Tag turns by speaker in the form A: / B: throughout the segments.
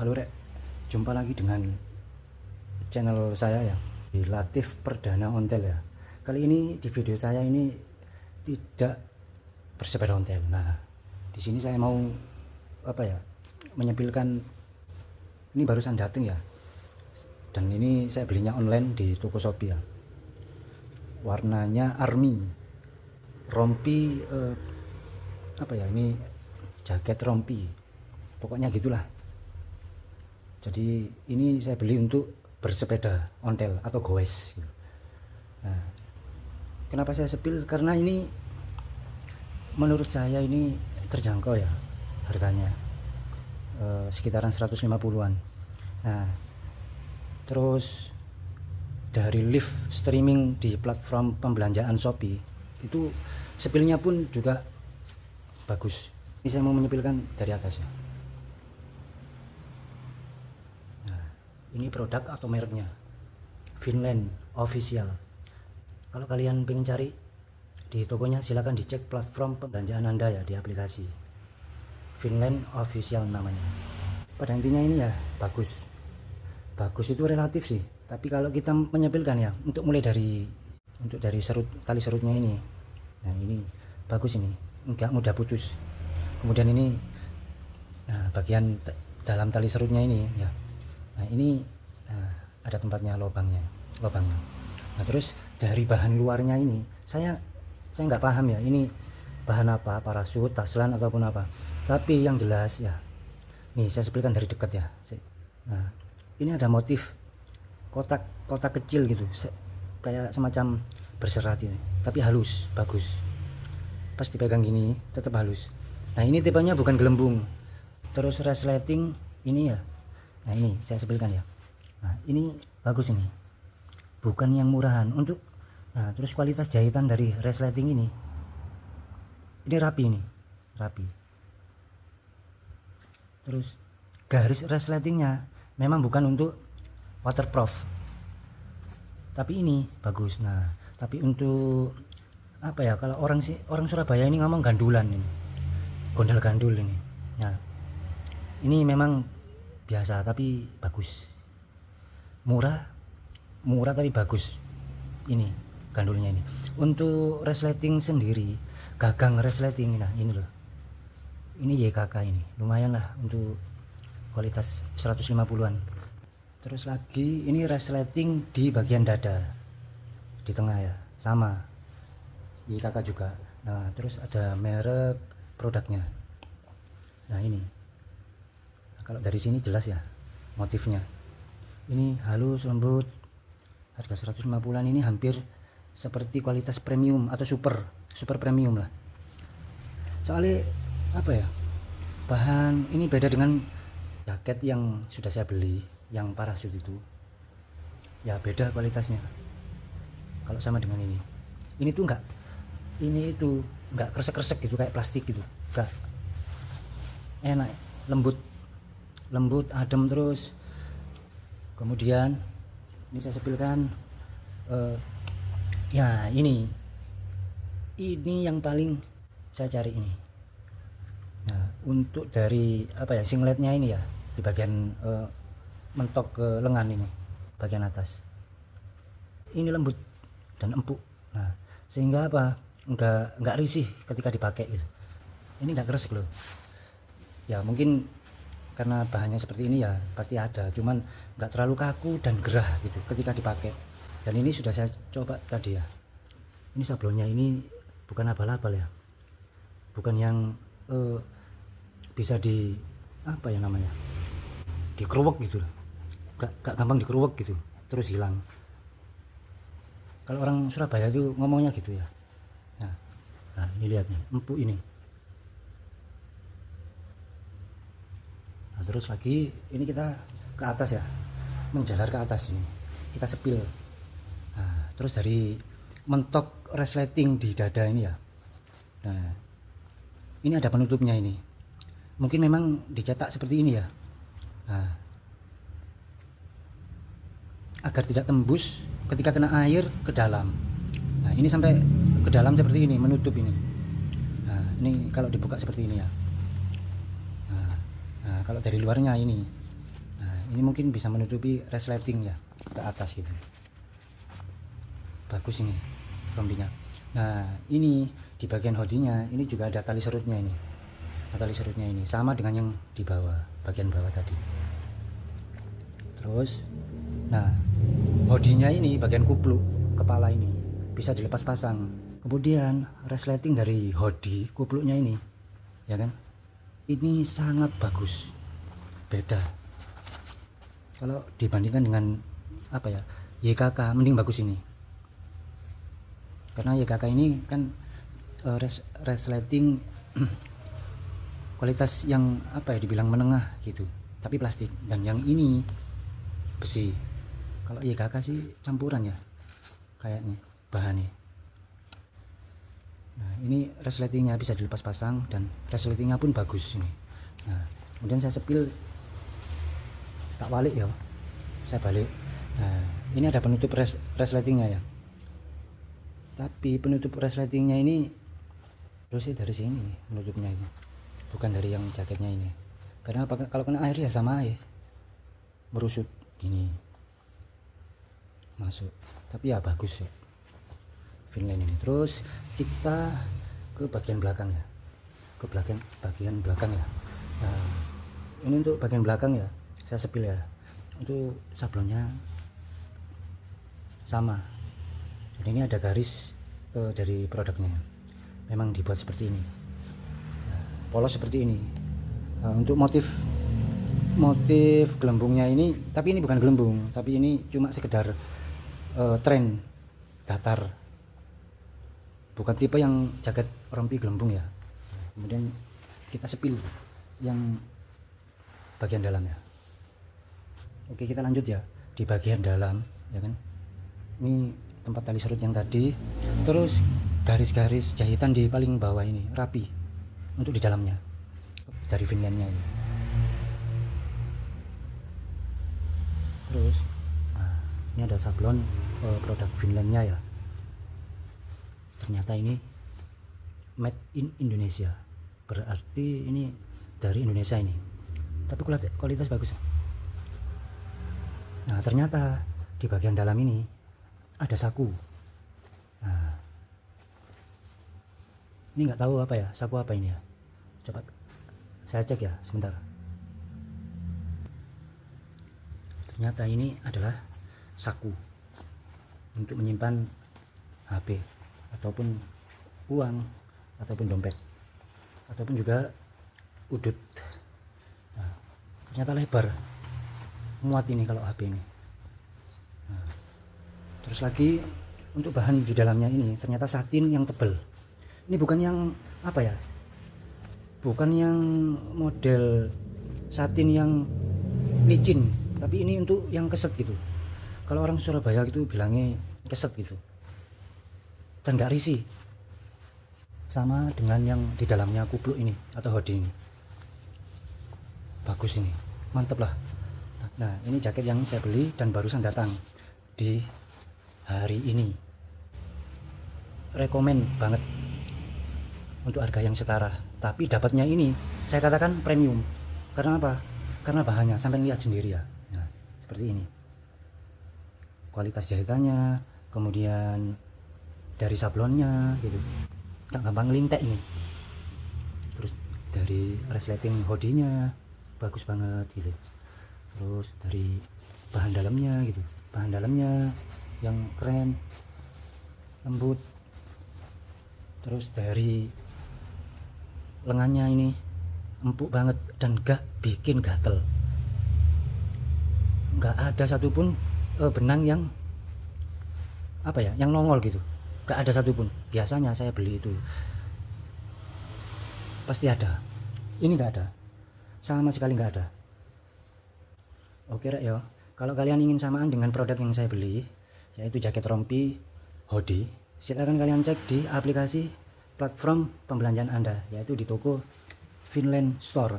A: Halo Rek, jumpa lagi dengan channel saya ya, di Latif Perdana Ontel ya. Kali ini di video saya ini tidak bersepeda ontel. Nah, di sini saya mau menyempilkan, ini barusan datang ya. Dan ini saya belinya online di toko Shopee ya. Warnanya army, rompi ini jaket rompi. Pokoknya gitulah. Jadi ini saya beli untuk bersepeda ontel atau goes gitu. Nah, kenapa saya sepil? Karena ini menurut saya ini terjangkau ya harganya, sekitaran 150-an. Nah, terus dari live streaming di platform pembelanjaan Shopee itu sepilnya pun juga bagus. Ini saya mau menyepilkan dari atas ya. Ini produk atau mereknya Finland Official. Kalau kalian pengen cari di tokonya, silahkan dicek platform pembelanjaan Anda ya, di aplikasi Finland Official namanya. Pada intinya ini ya bagus. Bagus itu relatif sih, tapi kalau kita menyepilkan ya, untuk dari serut, tali serutnya ini, nah ini bagus, ini enggak mudah putus. Kemudian ini, nah bagian dalam tali serutnya ini ya, nah ini ada tempatnya, lubangnya. Nah terus dari bahan luarnya ini, saya nggak paham ya, ini bahan apa, parasut, taslan ataupun apa. Tapi yang jelas ya, nih saya sepilkan dari dekat ya. Nah ini ada motif kotak kecil gitu, kayak semacam berserat ini, tapi halus, bagus. Pas dipegang gini tetap halus. Nah ini tipenya bukan gelembung. Terus resleting ini ya. Nah ini saya sebelkan ya. Nah ini bagus, ini bukan yang murahan untuk. Nah terus kualitas jahitan dari resleting ini rapi, ini rapi. Terus garis resletingnya memang bukan untuk waterproof, tapi ini bagus. Nah tapi untuk apa ya, kalau orang Surabaya ini ngomong gandulan, ini gondal gandul ini. Nah ini memang biasa tapi bagus, murah tapi bagus ini gandulnya ini. Untuk resleting sendiri, gagang resleting, nah ini loh, ini YKK, ini lumayan lah untuk kualitas 150-an. Terus lagi ini resleting di bagian dada di tengah ya, sama YKK juga. Nah terus ada merek produknya. Nah ini, kalau dari sini jelas ya motifnya, ini halus lembut, harga 150-an. ini hampir seperti kualitas premium atau super premium lah. Soalnya apa ya, bahan ini beda dengan jaket yang sudah saya beli, yang parasut itu ya, beda kualitasnya. Kalau sama dengan ini tuh enggak kresek gitu kayak plastik gitu, enggak, enak, lembut adem. Terus kemudian ini saya sepilkan ya, ini yang paling saya cari ini. Nah untuk dari singletnya ini ya, di bagian mentok ke lengan ini, bagian atas ini lembut dan empuk. Nah sehingga enggak risih ketika dipakai gitu. Ini enggak kresek loh ya, mungkin karena bahannya seperti ini ya, pasti ada, cuman nggak terlalu kaku dan gerah gitu ketika dipakai. Dan ini sudah saya coba tadi ya, ini sablonnya ini bukan abal-abal ya, bukan yang bisa dikeruwek gitu, gak gampang dikeruwek gitu terus hilang. Kalau orang Surabaya itu ngomongnya gitu ya. Nah ini lihat nih, empuk ini. Nah, terus lagi ini kita ke atas ya, menjalar ke atas ini, kita sepil. Nah, terus dari mentok resleting di dada ini ya, nah ini ada penutupnya ini, mungkin memang dicetak seperti ini ya. Nah, agar tidak tembus ketika kena air ke dalam. Nah ini sampai ke dalam seperti ini, menutup ini. Nah ini kalau dibuka seperti ini ya. Nah kalau dari luarnya ini ini mungkin bisa menutupi resleting ya ke atas gitu. Bagus ini rompinya. Nah ini di bagian hoodie-nya ini juga ada tali serutnya ini. Nah, tali serutnya ini sama dengan yang di bawah, bagian bawah tadi. Terus nah hoodie-nya ini bagian kupluk kepala ini bisa dilepas pasang. Kemudian resleting dari hoodie kupluknya ini ya kan, ini sangat bagus, beda kalau dibandingkan dengan apa ya, YKK mending bagus ini, karena YKK ini kan resleting kualitas yang apa ya, dibilang menengah gitu, tapi plastik, dan yang ini besi. Kalau YKK sih campuran ya kayaknya bahannya. Nah ini resletingnya bisa dilepas pasang dan resletingnya pun bagus ini. Nah kemudian saya sepil, tak balik ya, saya balik. Nah ini ada penutup resletingnya ya, tapi penutup resletingnya ini terusnya dari sini penutupnya ini, bukan dari yang jaketnya ini. Karena kalau kena air ya sama aja merusut gini masuk, tapi ya bagus ya Finland ini. Terus kita ke bagian belakang ya, ke bagian belakang ya. Nah ini untuk bagian belakang ya, saya sepil ya. Untuk sablonnya sama, jadi ini ada garis dari produknya, memang dibuat seperti ini. Nah, polos seperti ini. Nah, untuk motif gelembungnya ini, tapi ini bukan gelembung, tapi ini cuma sekedar tren datar, bukan tipe yang jaket rompi gelembung ya. Kemudian kita sepil yang bagian dalam ya. Oke kita lanjut ya, di bagian dalam ya kan, ini tempat tali serut yang tadi, terus garis-garis jahitan di paling bawah ini rapi untuk di dalamnya dari Finlandnya ini. Terus nah, ini ada sablon produk Finlandnya ya, ternyata ini made in Indonesia, berarti ini dari Indonesia ini, tapi kualitas bagus. Nah ternyata di bagian dalam ini ada saku. Nah ini nggak tahu apa ya, saku apa ini ya, coba saya cek ya sebentar. Ternyata ini adalah saku untuk menyimpan HP ataupun uang ataupun dompet ataupun juga udut. Nah, ternyata lebar, muat ini kalau HP ini. Nah, terus lagi untuk bahan di dalamnya ini ternyata satin yang tebal. Ini bukan yang apa ya, bukan yang model satin yang licin, tapi ini untuk yang keset gitu. Kalau orang Surabaya gitu bilangnya keset gitu, dan gak risih, sama dengan yang di dalamnya kupluk ini atau hoodie ini. Bagus ini, mantep lah. Nah ini jaket yang saya beli dan barusan datang di hari ini, rekomen banget untuk harga yang setara, tapi dapatnya ini saya katakan premium. Karena apa? Karena bahannya sampai lihat sendiri ya. Nah seperti ini, kualitas jahitannya, kemudian dari sablonnya gitu, gak gampang ngelintek ini. Terus dari resleting hoodie-nya bagus banget gitu. Terus dari bahan dalamnya gitu, bahan dalamnya yang keren, lembut. Terus dari lengannya ini empuk banget dan gak bikin gatel, gak ada satupun benang yang apa ya, yang nongol gitu, gak ada satupun. Biasanya saya beli itu pasti ada, ini gak ada, sama sekali gak ada. Oke rek ya, kalau kalian ingin samaan dengan produk yang saya beli, yaitu jaket rompi hoodie, silahkan kalian cek di aplikasi platform pembelanjaan Anda, yaitu di toko Finland Store.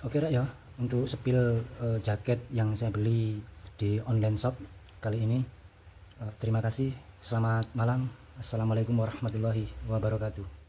A: Oke rek ya, untuk spill jaket yang saya beli di online shop kali ini. Terima kasih, selamat malam, assalamualaikum warahmatullahi wabarakatuh.